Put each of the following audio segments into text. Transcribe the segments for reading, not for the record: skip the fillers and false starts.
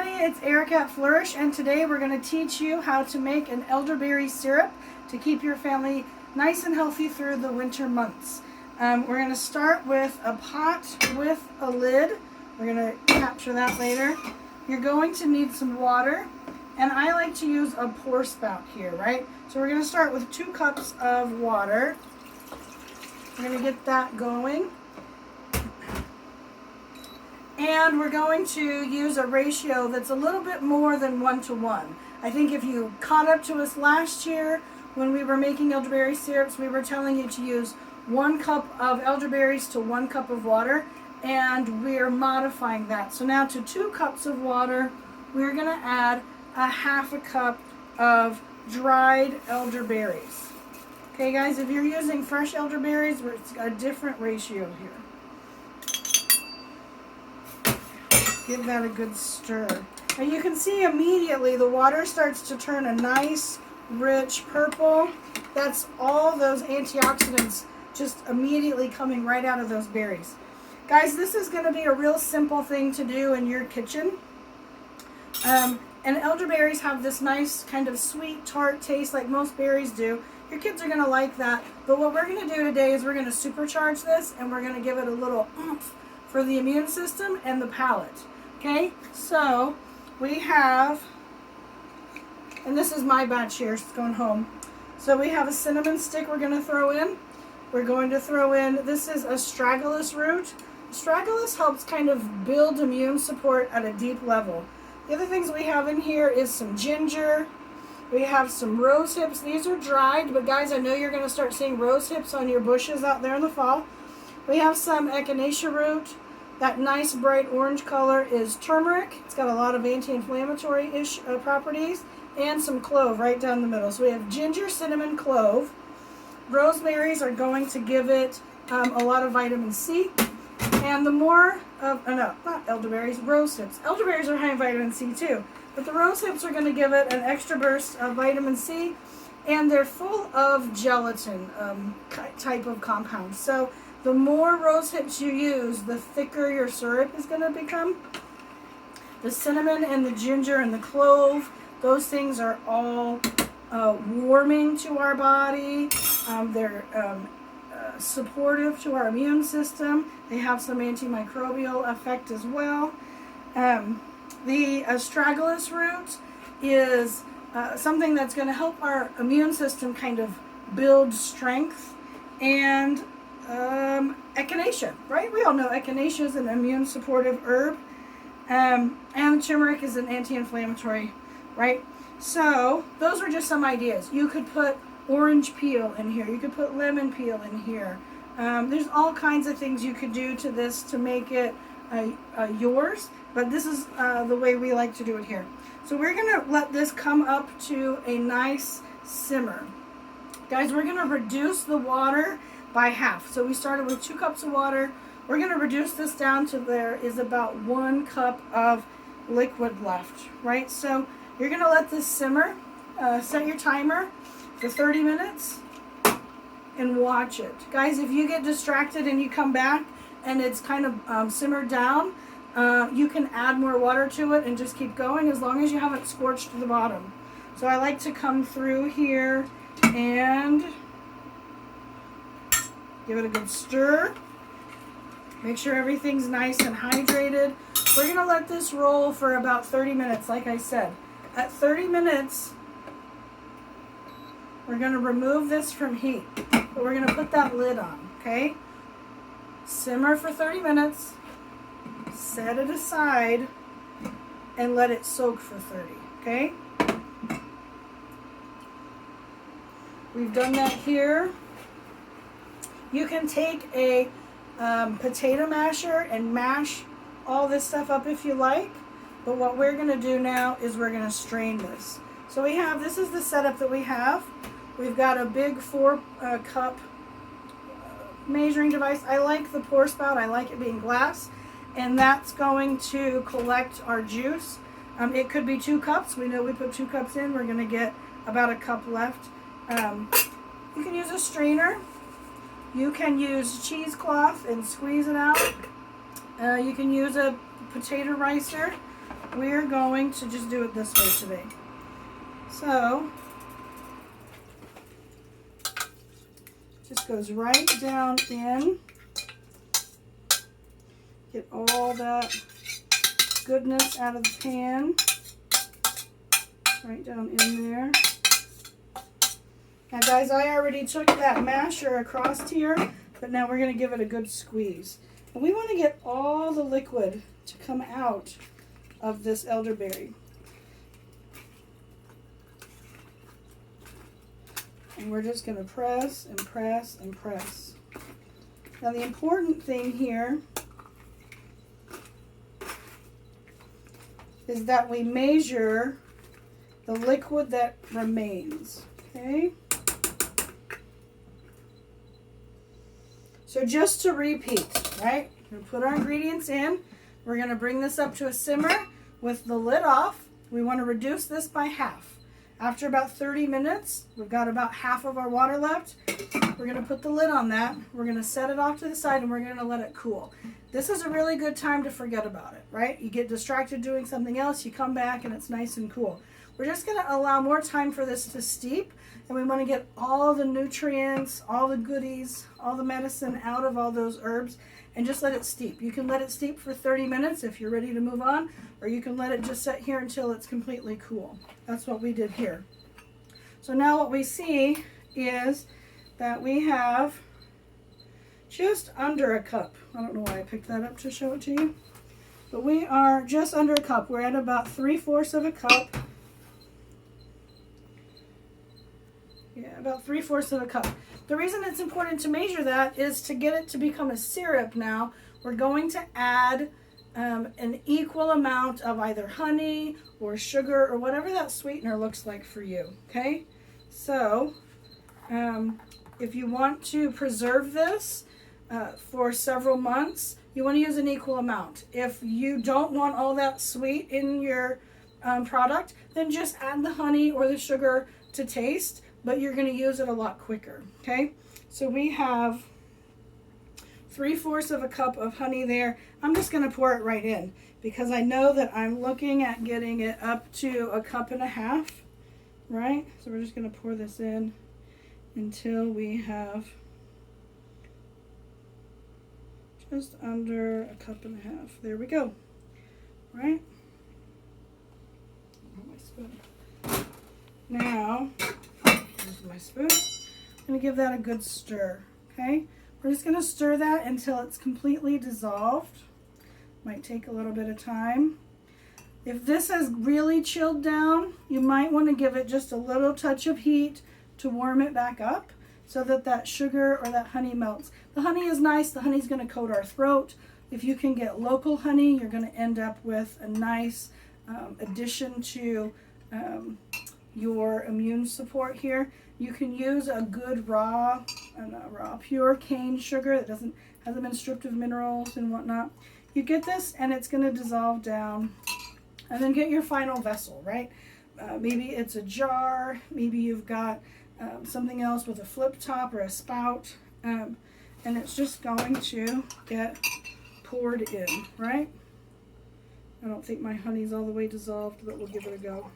everybody, it's Erica at Flourish, and today we're going to teach you how to make an elderberry syrup to keep your family nice and healthy through the winter months. We're going to start with a pot with a lid. We're going to capture that later. You're going to need some water, and I like to use a pour spout here, right? So we're going to start with 2 cups of water. We're going to get that going. And we're going to use a ratio that's a little bit more than 1 to 1. I think if you caught up to us last year when we were making elderberry syrups, we were telling you to use 1 cup of elderberries to 1 cup of water, and we're modifying that. So now to 2 cups of water, we're going to add a 1/2 cup of dried elderberries. Okay guys, if you're using fresh elderberries, it's a different ratio here. Give that a good stir. And you can see immediately the water starts to turn a nice, rich purple. That's all those antioxidants just immediately coming right out of those berries. Guys, this is going to be a real simple thing to do in your kitchen. And elderberries have this nice kind of sweet, tart taste like most berries do. Your kids are going to like that. But what we're going to do today is we're going to supercharge this, and we're going to give it a little oomph for the immune system and the palate. Okay, so we have, and this is my batch here, it's going home. So we have a cinnamon stick we're going to throw in. We're going to throw in, this is astragalus root. Astragalus helps kind of build immune support at a deep level. The other things we have in here is some ginger. We have some rose hips. These are dried, but guys, I know you're going to start seeing rose hips on your bushes out there in the fall. We have some echinacea root. That nice bright orange color is turmeric. It's got a lot of anti-inflammatory-ish properties, and some clove right down the middle. So we have ginger, cinnamon, clove. Rosemaries are going to give it a lot of vitamin C. And the more of, no, not elderberries, rose hips. Elderberries are high in vitamin C too, but the rose hips are going to give it an extra burst of vitamin C, and they're full of gelatin type of compounds. So the more rose hips you use, the thicker your syrup is going to become. The cinnamon and the ginger and the clove, those things are all warming to our body. They're supportive to our immune system. They have some antimicrobial effect as well. The astragalus root is something that's going to help our immune system kind of build strength. And echinacea, right? We all know echinacea is an immune supportive herb, and turmeric is an anti-inflammatory, right? So those are just some ideas. You could put orange peel in here. You could put lemon peel in here. There's all kinds of things you could do to this to make it yours, but this is the way we like to do it here. So we're going to let this come up to a nice simmer. Guys, we're going to reduce the water by half. So we started with 2 cups of water. We're going to reduce this down to there is about 1 cup of liquid left, right? So you're going to let this simmer. Set your timer for 30 minutes and watch it. Guys, if you get distracted and you come back and it's kind of simmered down, you can add more water to it and just keep going as long as you haven't scorched the bottom. So I like to come through here and give it a good stir. Make sure everything's nice and hydrated. We're going to let this roll for about 30 minutes, like I said. At 30 minutes, we're going to remove this from heat. But we're going to put that lid on, okay? Simmer for 30 minutes. Set it aside and let it soak for 30, okay? We've done that here. You can take a potato masher and mash all this stuff up if you like. But what we're going to do now is we're going to strain this. So we have, this is the setup that we have. We've got a big 4-cup measuring device. I like the pour spout. I like it being glass. And that's going to collect our juice. It could be 2 cups. We know we put 2 cups in. We're going to get about a cup left. You can use a strainer. You can use cheesecloth and squeeze it out. You can use a potato ricer. we're going to just do it this way today. So, just goes right down in. Get all that goodness out of the pan. Right down in there. Now guys, I already took that masher across here, but now we're going to give it a good squeeze. And we want to get all the liquid to come out of this elderberry. And we're just going to press and press and press. Now the important thing here is that we measure the liquid that remains, okay? So just to repeat, right? We're going to put our ingredients in. We're going to bring this up to a simmer with the lid off. We want to reduce this by half. After about 30 minutes, we've got about half of our water left. We're going to put the lid on that. We're going to set it off to the side and we're going to let it cool. This is a really good time to forget about it, right? You get distracted doing something else, you come back and it's nice and cool. We're just going to allow more time for this to steep, and we want to get all the nutrients, all the goodies, all the medicine out of all those herbs, and just let it steep. You can let it steep for 30 minutes if you're ready to move on, or you can let it just sit here until it's completely cool. That's what we did here. So now what we see is that we have just under a cup. I don't know why I picked that up to show it to you, but we are just under a cup. We're at about 3/4 of a cup. Yeah, about 3/4 of a cup. The reason it's important to measure that is to get it to become a syrup now. We're going to add an equal amount of either honey or sugar or whatever that sweetener looks like for you, okay? So, if you want to preserve this for several months, you want to use an equal amount. If you don't want all that sweet in your product, then just add the honey or the sugar to taste, but you're going to use it a lot quicker, okay? So we have 3/4 of a cup of honey there. I'm just going to pour it right in because I know that I'm looking at getting it up to a cup and a half, right? So we're just going to pour this in until we have just under a cup and a half. There we go, right? My spoon. Now, here's my spoon. I'm going to give that a good stir, okay? We're just going to stir that until it's completely dissolved. Might take a little bit of time. If this has really chilled down, you might want to give it just a little touch of heat to warm it back up so that that sugar or that honey melts. The honey is nice. The honey's going to coat our throat. If you can get local honey, you're going to end up with a nice addition to your immune support here. You can use a good raw pure cane sugar that hasn't been stripped of minerals and whatnot. You get this and it's going to dissolve down, and then get your final vessel, right? Maybe it's a jar, maybe you've got something else with a flip top or a spout, and it's just going to get poured in, right? I don't think my honey's all the way dissolved, but we'll give it a go.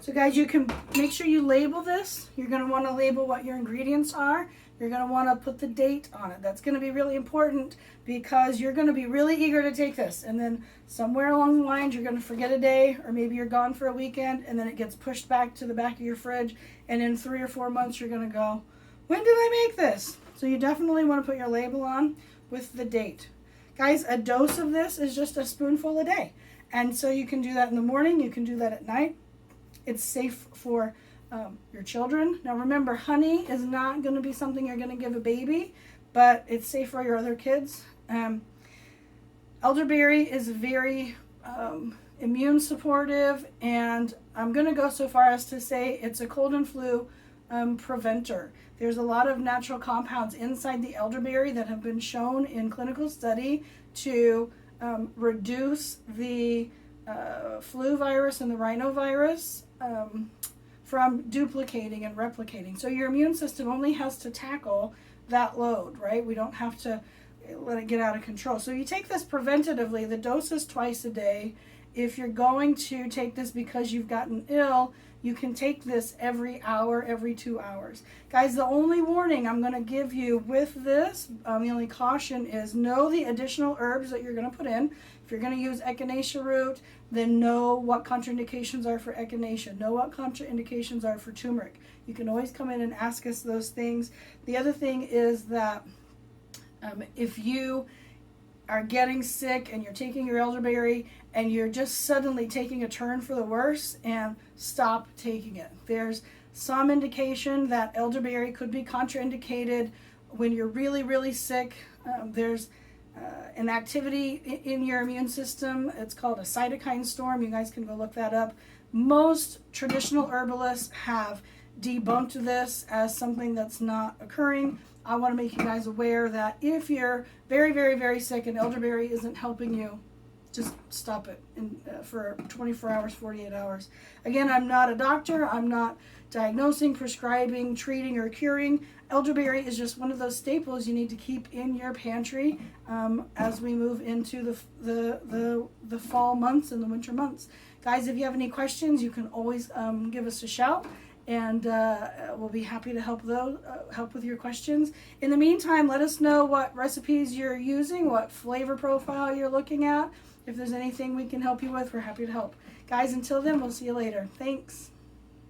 So guys, you can make sure you label this. You're going to want to label what your ingredients are. You're going to want to put the date on it. That's going to be really important because you're going to be really eager to take this. And then somewhere along the lines, you're going to forget a day, or maybe you're gone for a weekend, and then it gets pushed back to the back of your fridge. And in 3 or 4 months, you're going to go, when did I make this? So you definitely want to put your label on with the date. Guys, a dose of this is just a spoonful a day. And so you can do that in the morning. You can do that at night. It's safe for your children. Now remember, honey is not going to be something you're going to give a baby, but it's safe for your other kids. Elderberry is very immune supportive, and I'm going to go so far as to say it's a cold and flu preventer. There's a lot of natural compounds inside the elderberry that have been shown in clinical study to reduce the flu virus and the rhinovirus from duplicating and replicating. So your immune system only has to tackle that load, right? We don't have to let it get out of control. So you take this preventatively. The dose is twice a day. If you're going to take this because you've gotten ill, you can take this every hour, every 2 hours. Guys, the only warning I'm going to give you with this, the only caution is know the additional herbs that you're going to put in. If you're going to use echinacea root, then know what contraindications are for echinacea. Know what contraindications are for turmeric. You can always come in and ask us those things. The other thing is that if you are getting sick and you're taking your elderberry and you're just suddenly taking a turn for the worse, and stop taking it. There's some indication that elderberry could be contraindicated when you're really, really sick. There's an activity in your immune system. It's called a cytokine storm. You guys can go look that up. Most traditional herbalists have debunked this as something that's not occurring. I want to make you guys aware that if you're very, very, very sick and elderberry isn't helping you, just stop it for 24 hours, 48 hours. Again, I'm not a doctor. I'm not diagnosing, prescribing, treating, or curing. Elderberry is just one of those staples you need to keep in your pantry as we move into the fall months and the winter months. Guys, if you have any questions, you can always give us a shout, and we'll be happy to help with your questions. In the meantime, let us know what recipes you're using, what flavor profile you're looking at. If there's anything we can help you with, we're happy to help. Guys, until then, we'll see you later. Thanks.